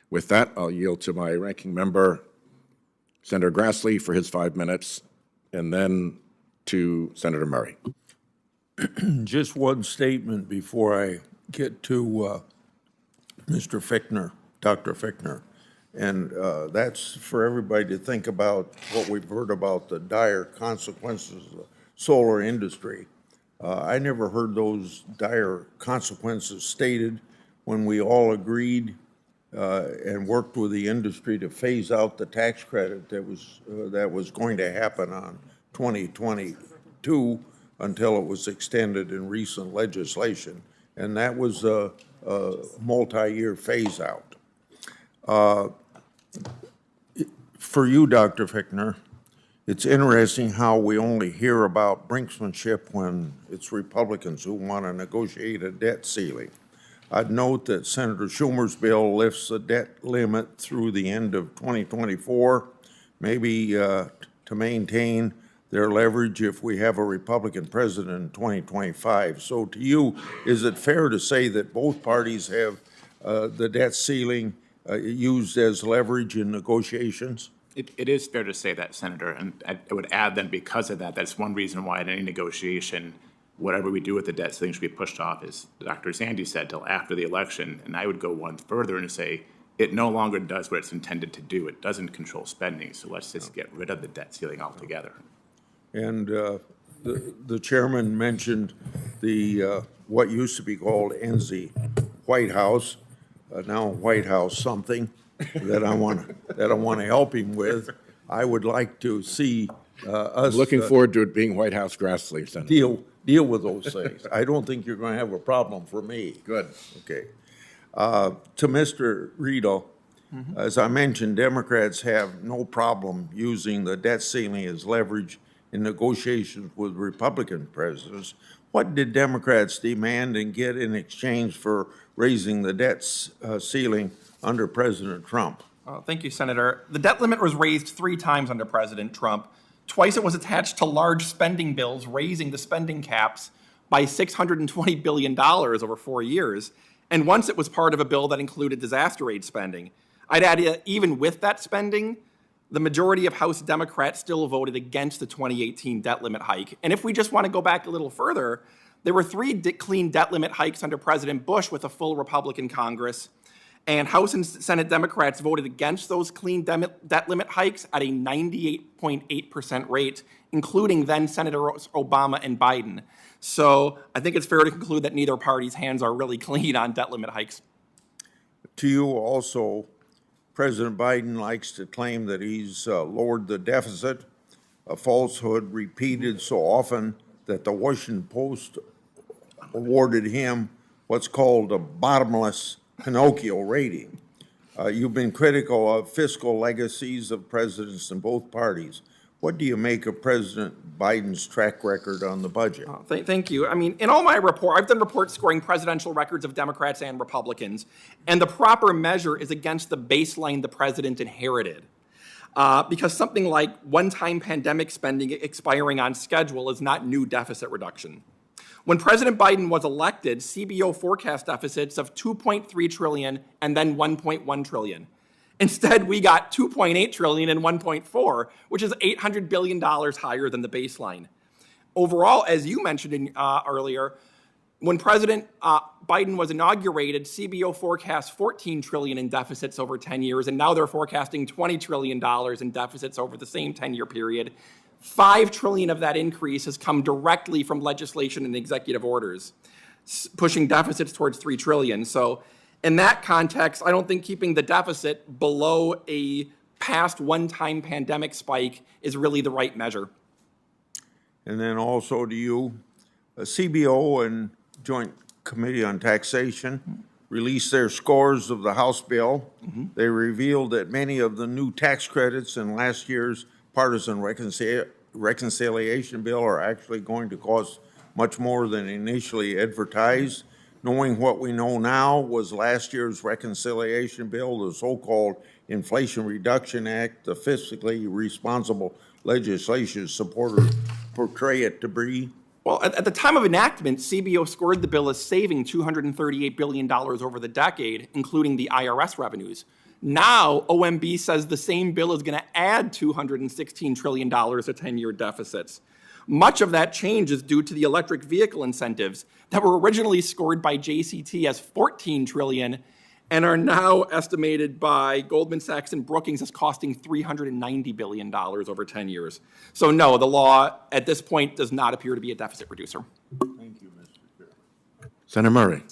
With that, I'll yield to my ranking member, Senator Grassley, for his 5 minutes, and then to Senator Murray. Just one statement before I get to Mr. Fichtner, Dr. Fichtner. And that's for everybody to think about what we've heard about the dire consequences of the solar industry. I never heard those dire consequences stated when we all agreed and worked with the industry to phase out the tax credit that was going to happen on 2022 until it was extended in recent legislation. And that was a multi-year phase out. For you, Dr. Fichtner, it's interesting how we only hear about brinksmanship when it's Republicans who want to negotiate a debt ceiling. I'd note that Senator Schumer's bill lifts the debt limit through the end of 2024, maybe to maintain their leverage if we have a Republican president in 2025. So to you, is it fair to say that both parties have the debt ceiling used as leverage in negotiations? It is fair to say that, Senator, and I would add then because of that, that's one reason why in any negotiation, whatever we do with the debt ceiling should be pushed off, as Dr. Zandi said, till after the election. And I would go one further and say it no longer does what it's intended to do. It doesn't control spending, so let's just get rid of the debt ceiling altogether. And the chairman mentioned the what used to be called NZ White House, now White House something that I want to help him with. I would like to see us Looking forward to it being White House Grassley, Senator. deal with those things. I don't think you're going to have a problem for me. Good. Okay. To Mr. Rito, as I mentioned, Democrats have no problem using the debt ceiling as leverage in negotiations with Republican presidents. What did Democrats demand and get in exchange for raising the debt ceiling under President Trump? Thank you, Senator. The debt limit was raised 3 times under President Trump. Twice it was attached to large spending bills, raising the spending caps by $620 billion over 4 years. And once it was part of a bill that included disaster aid spending. I'd add, even with that spending, the majority of House Democrats still voted against the 2018 debt limit hike. And if we just want to go back a little further, there were 3 clean debt limit hikes under President Bush with a full Republican Congress. And House and Senate Democrats voted against those clean debt limit hikes at a 98.8% rate, including then Senators Obama and Biden. So I think it's fair to conclude that neither party's hands are really clean on debt limit hikes. To you also, President Biden likes to claim that he's lowered the deficit, a falsehood repeated so often that the Washington Post awarded him what's called a bottomless Pinocchio rating. You've been critical of fiscal legacies of presidents in both parties. What do you make of President Biden's track record on the budget? Thank you. I mean, in all my report, I've done reports scoring presidential records of Democrats and Republicans, and the proper measure is against the baseline the president inherited. Because something like one-time pandemic spending expiring on schedule is not new deficit reduction. When President Biden was elected, CBO forecast deficits of $2.3 trillion and then $1.1 trillion. Instead, we got $2.8 trillion and $1.4, which is $800 billion higher than the baseline. Overall, as you mentioned earlier, when President Biden was inaugurated, CBO forecast $14 trillion in deficits over 10 years, and now they're forecasting $20 trillion in deficits over the same 10-year period. $5 trillion of that increase has come directly from legislation and executive orders, pushing deficits towards $3 trillion. So in that context, I don't think keeping the deficit below a past one-time pandemic spike is really the right measure. And then also to you, CBO and Joint Committee on Taxation released their scores of the House bill. They revealed that many of the new tax credits in last year's partisan reconciliation bill are actually going to cost much more than initially advertised. Knowing what we know now, was last year's reconciliation bill, the so-called Inflation Reduction Act, the fiscally responsible legislation supporters portray it to be? Well, at the time of enactment, CBO scored the bill as saving $238 billion over the decade, including the IRS revenues. Now, OMB says the same bill is going to add $216 trillion to 10-year deficits. Much of that change is due to the electric vehicle incentives that were originally scored by JCT as $14 trillion and are now estimated by Goldman Sachs and Brookings as costing $390 billion over 10 years. So no, the law at this point does not appear to be a deficit reducer. Thank you, Mr. Chairman. Senator Murray.